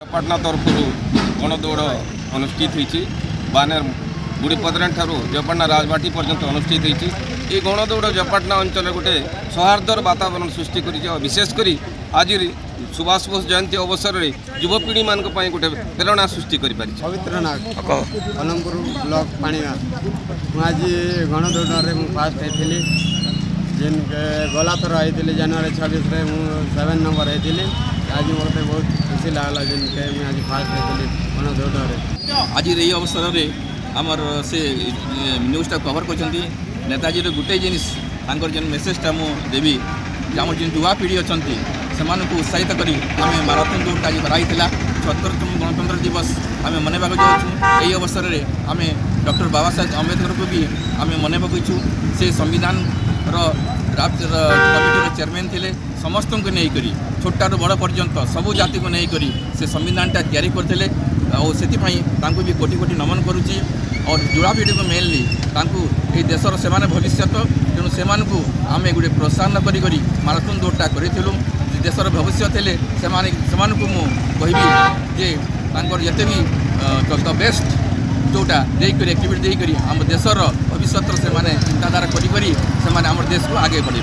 पाटना तरफ गणदौड़ अनुष्ठित होती बानेर बुढ़ीपदरा ठार जपाटना राजबाटी पर्यंत अनुष्ठित होती। ये गणदौड़ जपाटना अंचल गोटे सौहार्दर वातावरण सृष्टि कर विशेषकर आज सुभाष बोस जयंती अवसर में युवपीढ़ी मान गोटे प्रेरणा सृष्टि कर पवित्र नाग कलमपुर ब्लॉक पाणीगा आज गणदौड़ में फास्ट होती जिन गला थर आई जनवरी 26 में 7 नंबर होती। आज मत बहुत खुशी लगला जिनके आज फास्ट होती गणदौड़। आज ये अवसर में आमर से न्यूज़टा कवर कर नेताजी गोटे जिनिस जेन मेसेजटा मु देवी आम जिन युवा पीढ़ी अच्छा से उत्साहित करी आम माराथन दौड़ आज कराई 76तम गणतंत्र दिवस आम मनवा जाऊँ। यही अवसर में आम डॉक्टर बाबा साहेब अम्बेडकर को भी आम मनवा से संविधान ड्राफ्ट कमिटी चेयरमैन थे समस्त को लेकर छोटारू बड़ पर्यंत सबू जाति को लेकर से संविधानटा तैयारी करते और से भी कोटि कोटि नमन करुच्ची और युवा पीढ़ी को मेनली ये देशर से भविष्य तेणु से आम गोटे प्रोत्साहन करी माराथन दौड़टा करूँ देशर भविष्य थे मुझे जे जिते भी द बेस्ट जोटा देकर एक्टिविटी देकर आम देशर भविष्य से चिंताधारा करी देश को आगे बढ़े।